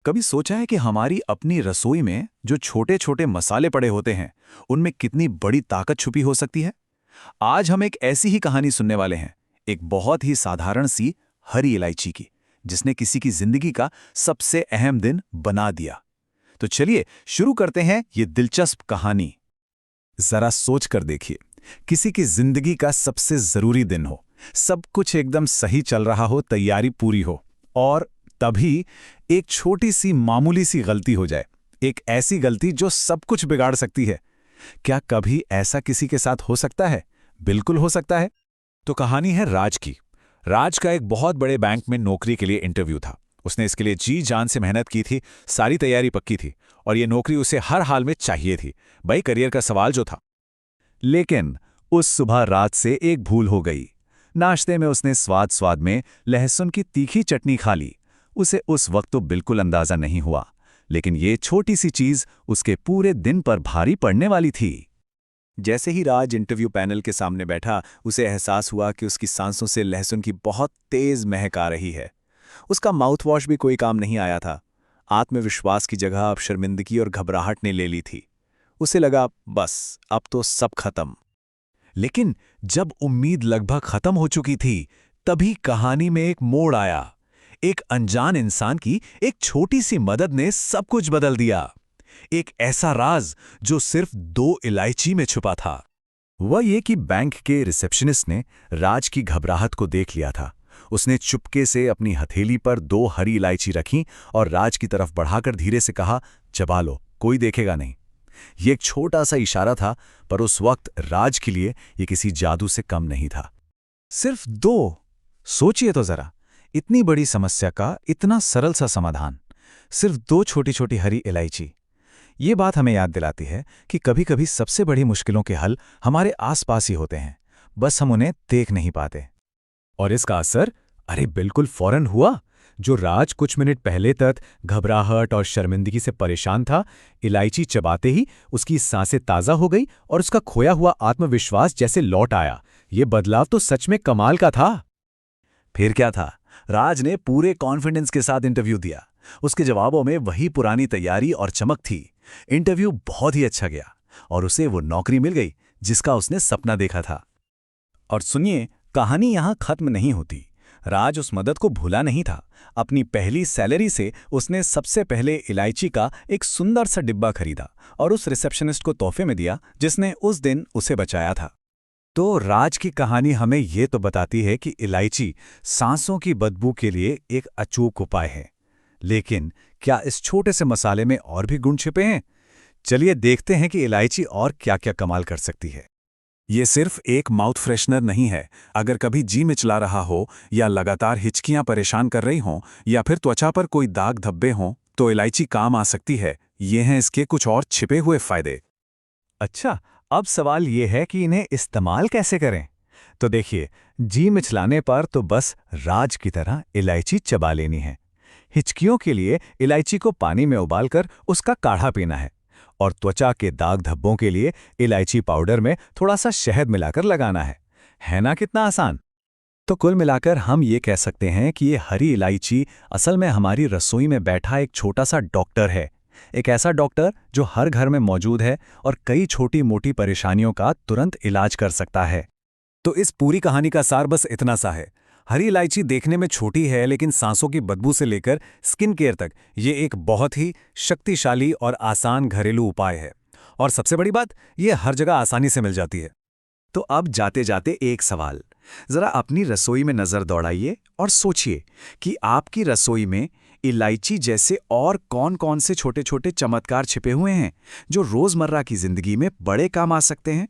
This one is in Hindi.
कभी सोचा है कि हमारी अपनी रसोई में जो छोटे छोटे मसाले पड़े होते हैं, उनमें कितनी बड़ी ताकत छुपी हो सकती है? आज हम एक ऐसी ही कहानी सुनने वाले हैं, एक बहुत ही साधारण सी हरी इलायची की, जिसने किसी की जिंदगी का सबसे अहम दिन बना दिया। तो चलिए शुरू करते हैं ये दिलचस्प कहानी। जरा सोच कर देखिए, किसी की जिंदगी का सबसे जरूरी दिन हो, सब कुछ एकदम सही चल रहा हो, तैयारी पूरी हो, और तभी एक छोटी सी मामूली सी गलती हो जाए। एक ऐसी गलती जो सब कुछ बिगाड़ सकती है। क्या कभी ऐसा किसी के साथ हो सकता है? बिल्कुल हो सकता है। तो कहानी है राज की। राज का एक बहुत बड़े बैंक में नौकरी के लिए इंटरव्यू था। उसने इसके लिए जी जान से मेहनत की थी, सारी तैयारी पक्की थी, और ये नौकरी उसे हर हाल में चाहिए थी। भाई, करियर का सवाल जो था। लेकिन उस सुबह रात से एक भूल हो गई। नाश्ते में उसने स्वाद स्वाद में लहसुन की तीखी चटनी खा ली। उसे उस वक्त तो बिल्कुल अंदाजा नहीं हुआ, लेकिन ये छोटी सी चीज उसके पूरे दिन पर भारी पड़ने वाली थी। जैसे ही राज इंटरव्यू पैनल के सामने बैठा, उसे एहसास हुआ कि उसकी सांसों से लहसुन की बहुत तेज महक आ रही है। उसका माउथ वॉश भी कोई काम नहीं आया था। आत्मविश्वास की जगह अब शर्मिंदगी और घबराहट ने ले ली थी। उसे लगा, बस अब तो सब खत्म। लेकिन जब उम्मीद लगभग खत्म हो चुकी थी, तभी कहानी में एक मोड़ आया। एक अनजान इंसान की एक छोटी सी मदद ने सब कुछ बदल दिया। एक ऐसा राज जो सिर्फ 2 इलायची में छुपा था। वह ये कि बैंक के रिसेप्शनिस्ट ने राज की घबराहट को देख लिया था। उसने चुपके से अपनी हथेली पर 2 हरी इलायची रखी और राज की तरफ बढ़ाकर धीरे से कहा, चबा लो, कोई देखेगा नहीं। ये एक छोटा सा इशारा था, पर उस वक्त राज के लिए ये किसी जादू से कम नहीं था। सिर्फ 2। सोचिए तो जरा, इतनी बड़ी समस्या का इतना सरल सा समाधान, सिर्फ 2 छोटी छोटी हरी इलायची। ये बात हमें याद दिलाती है कि कभी-कभी सबसे बड़ी मुश्किलों के हल हमारे आसपास ही होते हैं, बस हम उन्हें देख नहीं पाते। और इसका असर, अरे बिल्कुल फौरन हुआ। जो राज कुछ मिनट पहले तक घबराहट और शर्मिंदगी से परेशान था, इलायची चबाते ही उसकी सांसें ताज़ा हो गई और उसका खोया हुआ आत्मविश्वास जैसे लौट आया। ये बदलाव तो सच में कमाल का था। फिर क्या था, राज ने पूरे कॉन्फिडेंस के साथ इंटरव्यू दिया। उसके जवाबों में वही पुरानी तैयारी और चमक थी। इंटरव्यू बहुत ही अच्छा गया और उसे वो नौकरी मिल गई जिसका उसने सपना देखा था। और सुनिए, कहानी यहां खत्म नहीं होती। राज उस मदद को भूला नहीं था। अपनी पहली सैलरी से उसने सबसे पहले इलायची का एक सुंदर सा डिब्बा खरीदा और उस रिसेप्शनिस्ट को तोहफे में दिया जिसने उस दिन उसे बचाया था। तो राज की कहानी हमें ये तो बताती है कि इलायची सांसों की बदबू के लिए एक अचूक उपाय है। लेकिन क्या इस छोटे से मसाले में और भी गुण छिपे हैं? चलिए देखते हैं कि इलायची और क्या-क्या कमाल कर सकती है। ये सिर्फ एक माउथ फ्रेशनर नहीं है। अगर कभी जी मिचला रहा हो, या लगातार हिचकियां परेशान कर रही हों, या फिर त्वचा पर कोई दाग धब्बे हों, तो इलायची काम आ सकती है। ये हैं इसके कुछ और छिपे हुए फायदे। अच्छा, अब सवाल ये है कि इन्हें इस्तेमाल कैसे करें? तो देखिए, जी मिचलाने पर तो बस राज की तरह इलायची चबा लेनी है। हिचकियों के लिए इलायची को पानी में उबालकर उसका काढ़ा पीना है, और त्वचा के दाग धब्बों के लिए इलायची पाउडर में थोड़ा सा शहद मिलाकर लगाना है ना कितना आसान? तो कुल मिलाकर हम ये कह सकते हैं कि ये हरी इलायची असल में हमारी रसोई में बैठा एक छोटा सा डॉक्टर है। एक ऐसा डॉक्टर जो हर घर में मौजूद है और कई छोटी मोटी परेशानियों का तुरंत इलाज कर सकता है। तो इस पूरी कहानी का सार बस इतना सा है। हरी इलायची देखने में छोटी है, लेकिन सांसों की बदबू से लेकर स्किन केयर तक ये एक बहुत ही शक्तिशाली और आसान घरेलू उपाय है। और सबसे बड़ी बात, ये हर जगह आसानी से मिल जाती है। तो अब जाते जाते एक सवाल, जरा अपनी रसोई में नजर दौड़ाइए और सोचिए कि आपकी रसोई में इलायची जैसे और कौन-कौन से छोटे-छोटे चमत्कार छिपे हुए हैं जो रोजमर्रा की जिंदगी में बड़े काम आ सकते हैं।